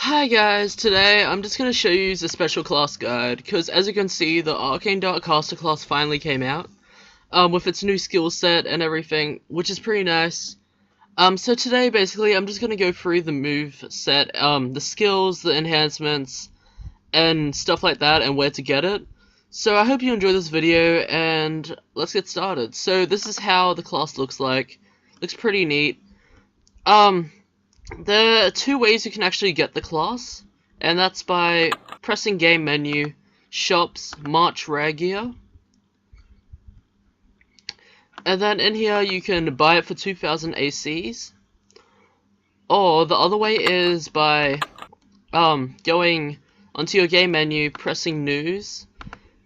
Hi guys, today I'm just going to show you the special class guide, because as you can see, the Arcane Dark Caster Class finally came out, with its new skill set and everything, which is pretty nice. So today, basically, I'm just going to go through the move set, the skills, the enhancements, and stuff like that, and where to get it. So I hope you enjoy this video, and let's get started. So this is how the class looks like. Looks pretty neat. There are two ways you can actually get the class, and that's by pressing game menu, shops, March Rare Gear, and then in here you can buy it for 2000 ACs, or the other way is by going onto your game menu, pressing news,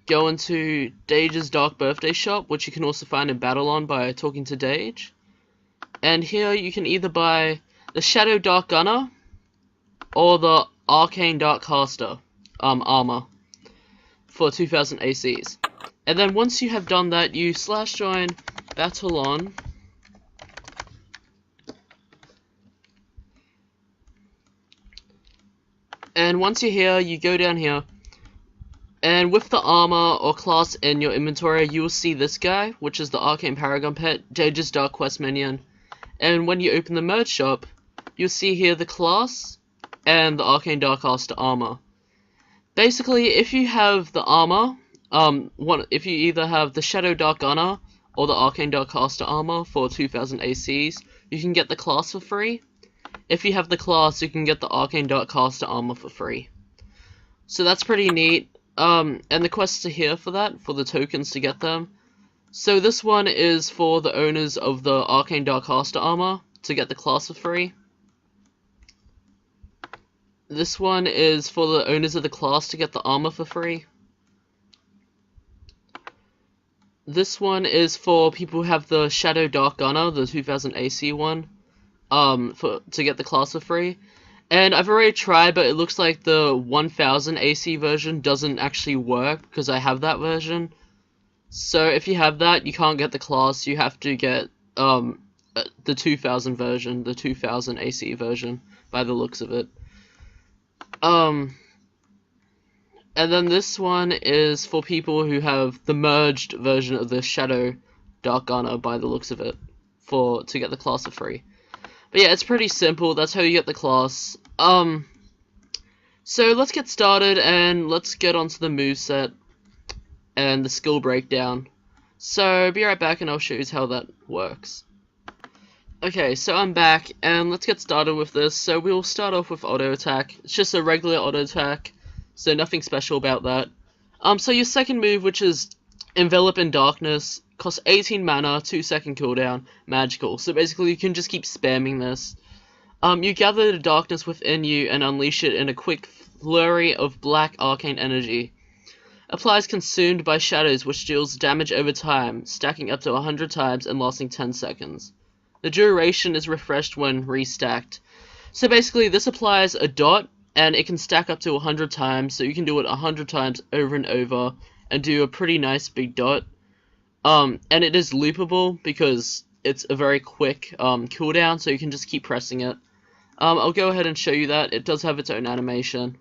go into Dage's Dark Birthday Shop, which you can also find in Battle by talking to Dage, and here you can either buy the Shadow Dark Gunner or the Arcane Dark Caster armor for 2000 ACs. And then once you have done that, you /join Battle On, and once you're here, you go down here, and with the armor or class in your inventory, you will see this guy, which is the Arcane Paragon Pet, Dage's Dark Quest minion. And when you open the merge shop, you'll see here the class and the Arcane Dark Caster armor. Basically, if you have the armor, if you either have the Shadow Dark Gunner or the Arcane Dark Caster armor for 2000 ACs, you can get the class for free. If you have the class, you can get the Arcane Dark Caster armor for free. So that's pretty neat. And the quests are here for that, for the tokens to get them. So this one is for the owners of the Arcane Dark Caster armor to get the class for free. This one is for the owners of the class to get the armor for free. This one is for people who have the Shadow Dark Gunner, the 2000 AC one, to get the class for free. And I've already tried, but it looks like the 1000 AC version doesn't actually work, because I have that version. So if you have that, you can't get the class, you have to get the 2000 version, the 2000 AC version, by the looks of it. And then this one is for people who have the merged version of the Shadow Dark Gunner, by the looks of it, to get the class for free. But yeah, it's pretty simple, that's how you get the class. So let's get started, and let's get onto the moveset and the skill breakdown. So be right back and I'll show you how that works. Okay, so I'm back, and let's get started with this. So we'll start off with auto attack. It's just a regular auto attack, so nothing special about that. So your second move, which is Envelop in Darkness, costs 18 mana, 2-second cooldown, magical. So basically you can just keep spamming this. You gather the darkness within you and unleash it in a quick flurry of black arcane energy. Applies Consumed by Shadows, which deals damage over time, stacking up to 100 times and lasting 10 seconds. The duration is refreshed when restacked. So basically this applies a dot, and it can stack up to 100 times, so you can do it 100 times over and over, and do a pretty nice big dot. And it is loopable, because it's a very quick cooldown, so you can just keep pressing it. I'll go ahead and show you that. It does have its own animation.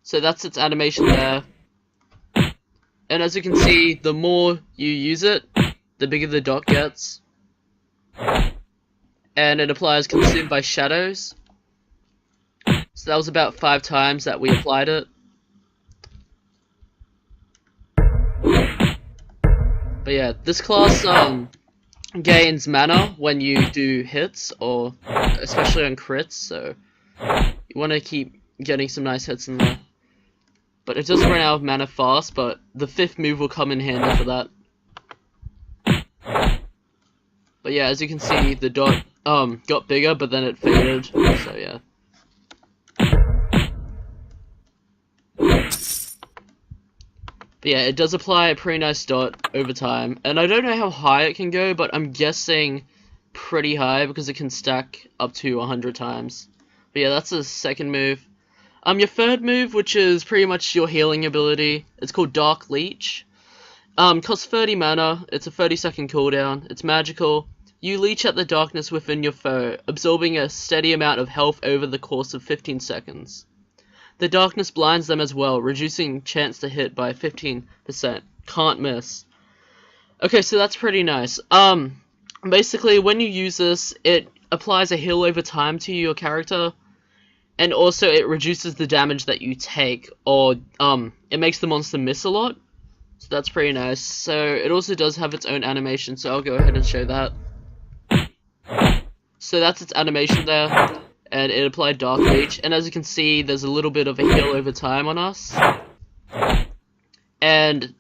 So that's its animation there. And as you can see, the more you use it, the bigger the dot gets. And it applies Consumed by Shadows. So that was about 5 times that we applied it. But yeah, this class gains mana when you do hits, or especially on crits, so you want to keep getting some nice hits in there. But it does run out of mana fast, but the 5th move will come in handy for that. But yeah, as you can see, the dot got bigger, but then it faded, so yeah. But yeah, it does apply a pretty nice dot over time, and I don't know how high it can go, but I'm guessing pretty high, because it can stack up to 100 times. But yeah, that's the second move. Your third move, which is pretty much your healing ability, it's called Dark Leech. Costs 30 mana, it's a 30-second cooldown, it's magical, You leech at the darkness within your foe, absorbing a steady amount of health over the course of 15 seconds. The darkness blinds them as well, reducing chance to hit by 15%. Can't miss. Okay, so that's pretty nice. Basically, when you use this, it applies a heal over time to your character, and also it reduces the damage that you take, or it makes the monster miss a lot. So that's pretty nice. So it also does have its own animation, so I'll go ahead and show that. So that's its animation there, and it applied Dark Leech, and as you can see, there's a little bit of a heal over time on us. And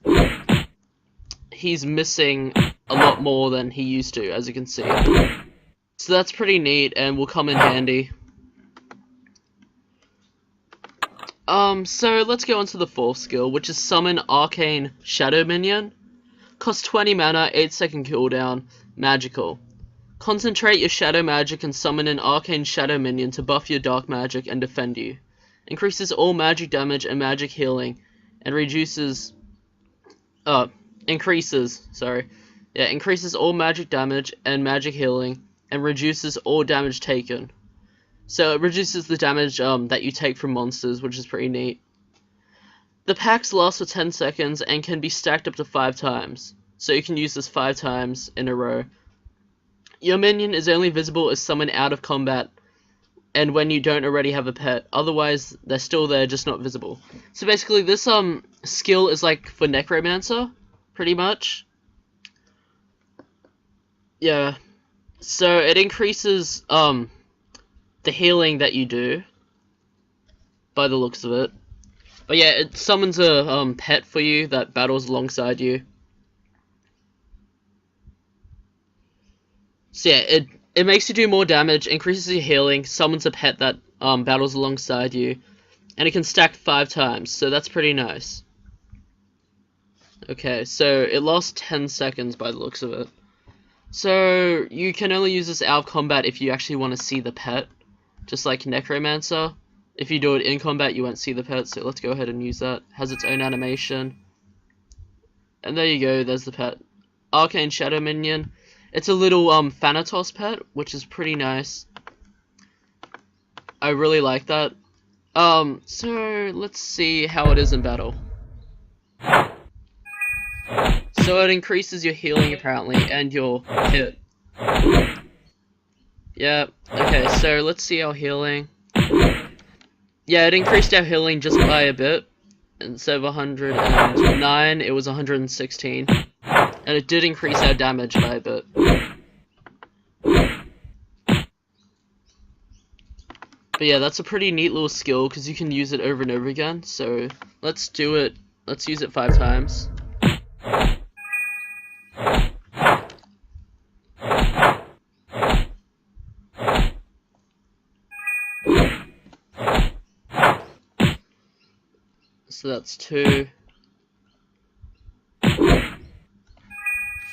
he's missing a lot more than he used to, as you can see. So that's pretty neat, and will come in handy. So let's go on to the 4th skill, which is Summon Arcane Shadow Minion. Costs 20 mana, 8-second cooldown, magical. Concentrate your shadow magic and summon an arcane shadow minion to buff your dark magic and defend you. Increases all magic damage and magic healing, and increases all magic damage and magic healing, and reduces all damage taken. So it reduces the damage that you take from monsters, which is pretty neat. The packs last for 10 seconds and can be stacked up to 5 times, so you can use this 5 times in a row. Your minion is only visible as someone out of combat, and when you don't already have a pet. Otherwise, they're still there, just not visible. So basically, this skill is like for Necromancer, pretty much. Yeah. So it increases the healing that you do, by the looks of it. But yeah, it summons a pet for you that battles alongside you. So yeah, it makes you do more damage, increases your healing, summons a pet that battles alongside you, and it can stack 5 times, so that's pretty nice. Okay, so it lasts 10 seconds by the looks of it. So you can only use this out of combat if you actually want to see the pet, just like Necromancer. If you do it in combat, you won't see the pet, so let's go ahead and use that. Has its own animation. And there you go, there's the pet. Arcane Shadow Minion. It's a little Thanatos pet, which is pretty nice. I really like that. So let's see how it is in battle. So it increases your healing apparently, and your hit. Yeah, okay, so let's see our healing. Yeah, it increased our healing just by a bit. Instead of 109, it was 116. And it did increase our damage by a bit. But yeah, that's a pretty neat little skill, because you can use it over and over again. So, let's do it. Let's use it 5 times. So that's 2.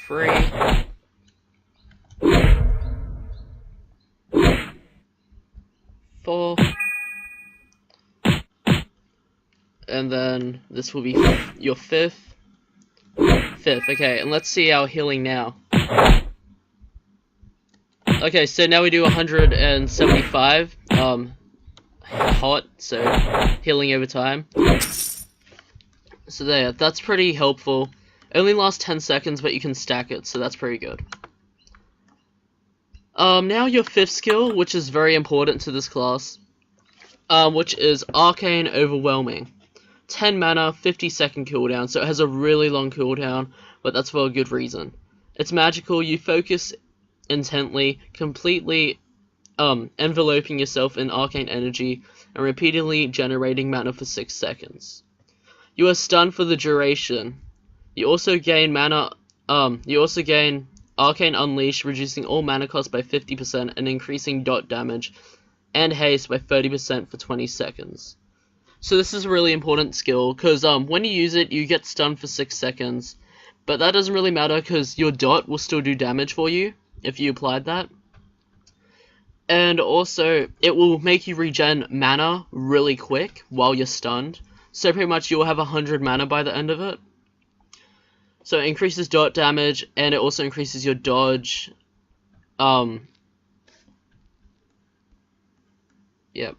3, 4, and then this will be your 5th. Okay, and let's see our healing now. Okay, so now we do 175 hot, so healing over time. So there, that's pretty helpful. Only lasts 10 seconds, but you can stack it, so that's pretty good. Now your 5th skill, which is very important to this class, which is Arcane Overwhelming. 10 mana, 50-second cooldown, so it has a really long cooldown, but that's for a good reason. It's magical, you focus intently, completely enveloping yourself in arcane energy, and repeatedly generating mana for 6 seconds. You are stunned for the duration. You also gain Arcane Unleash, reducing all mana cost by 50% and increasing dot damage and haste by 30% for 20 seconds. So this is a really important skill, because when you use it, you get stunned for 6 seconds, but that doesn't really matter, because your dot will still do damage for you, if you applied that. And also, it will make you regen mana really quick while you're stunned, so pretty much you'll have 100 mana by the end of it. So it increases dot damage, and it also increases your dodge, Yep.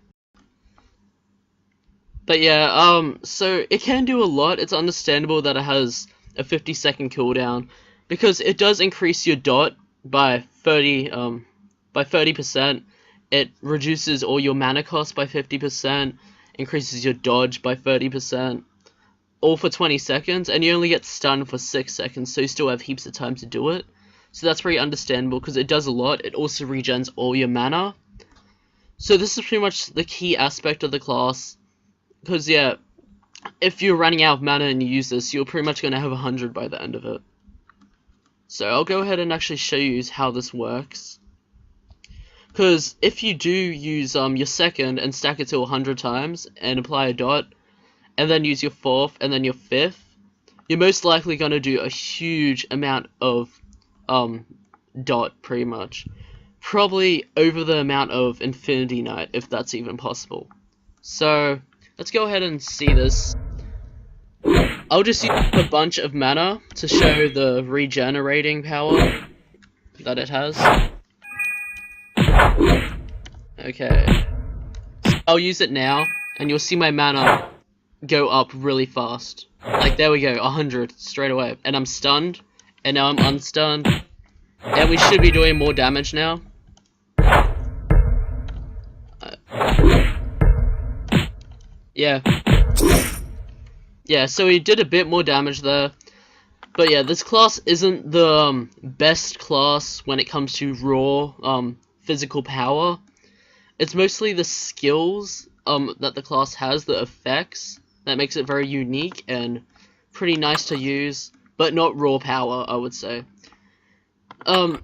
But yeah, so it can do a lot. It's understandable that it has a 50-second cooldown, because it does increase your dot by 30%. It reduces all your mana cost by 50%, increases your dodge by 30%, all for 20 seconds, and you only get stunned for 6 seconds, so you still have heaps of time to do it. So that's pretty understandable, because it does a lot. It also regens all your mana. So this is pretty much the key aspect of the class. Because, yeah, if you're running out of mana and you use this, you're pretty much going to have 100 by the end of it. So I'll go ahead and actually show you how this works. Because if you do use your second and stack it to 100 times and apply a dot, and then use your fourth and then your fifth, you're most likely going to do a huge amount of dot, pretty much. Probably over the amount of Infinity Knight, if that's even possible. So let's go ahead and see this. I'll just use a bunch of mana to show the regenerating power that it has. Okay. So I'll use it now, and you'll see my mana go up really fast. Like, there we go, 100 straight away. And I'm stunned, and now I'm unstunned. And we should be doing more damage now. Yeah. Yeah, so he did a bit more damage there. But yeah, this class isn't the best class when it comes to raw physical power. It's mostly the skills that the class has, the effects, that makes it very unique and pretty nice to use, but not raw power, I would say. I'll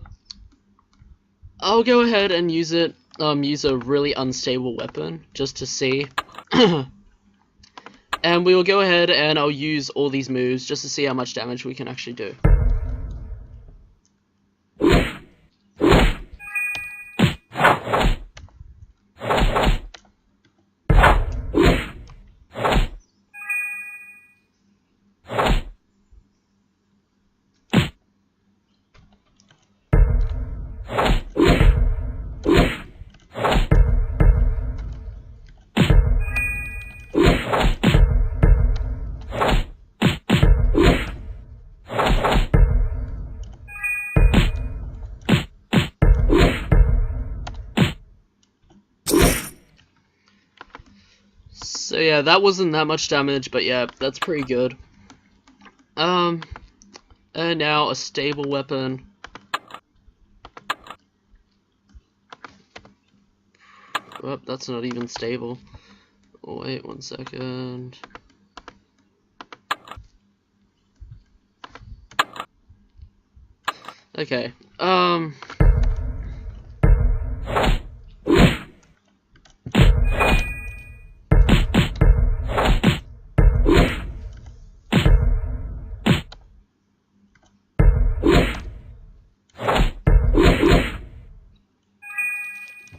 go ahead and use it, use a really unstable weapon, just to see. And we will go ahead and I'll use all these moves just to see how much damage we can actually do. So yeah, that wasn't that much damage, but yeah, that's pretty good. And now a stable weapon. Oh, that's not even stable. Oh, wait, 1 second. Okay,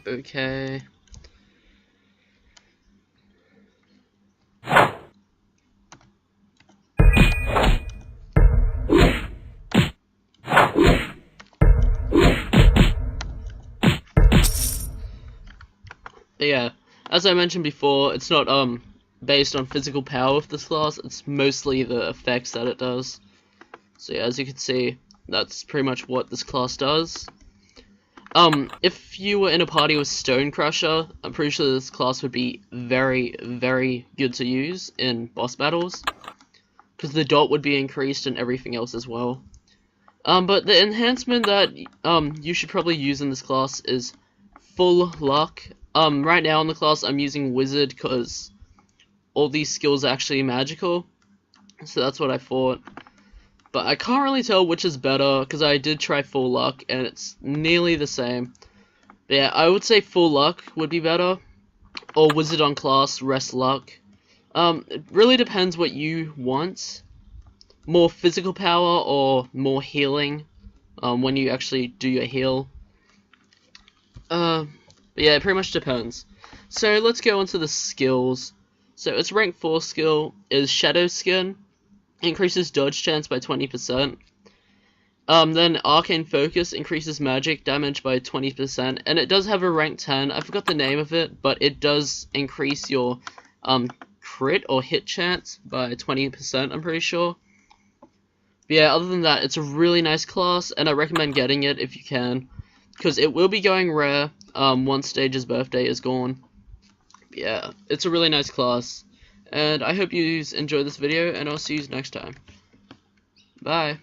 okay. Yeah, as I mentioned before, it's not based on physical power of this class, it's mostly the effects that it does. So yeah, as you can see, that's pretty much what this class does. If you were in a party with Stone Crusher, I'm pretty sure this class would be very, very good to use in boss battles, because the dot would be increased and everything else as well. But the enhancement that you should probably use in this class is Full Luck. Right now in the class I'm using Wizard because all these skills are actually magical, so that's what I thought. But I can't really tell which is better, because I did try Full Luck, and it's nearly the same. But yeah, I would say Full Luck would be better, or Wizard on class, Rest Luck. It really depends what you want. More physical power, or more healing, when you actually do your heal. But yeah, it pretty much depends. So let's go into the skills. So its rank 4 skill is Shadow Skin. Increases dodge chance by 20%. Then Arcane Focus increases magic damage by 20%, and it does have a rank 10. I forgot the name of it, but it does increase your crit or hit chance by 20%, I'm pretty sure. But yeah, other than that, it's a really nice class, and I recommend getting it if you can, because it will be going rare once Stage's birthday is gone. But yeah, it's a really nice class, and I hope you enjoyed this video, and I'll see you next time. Bye.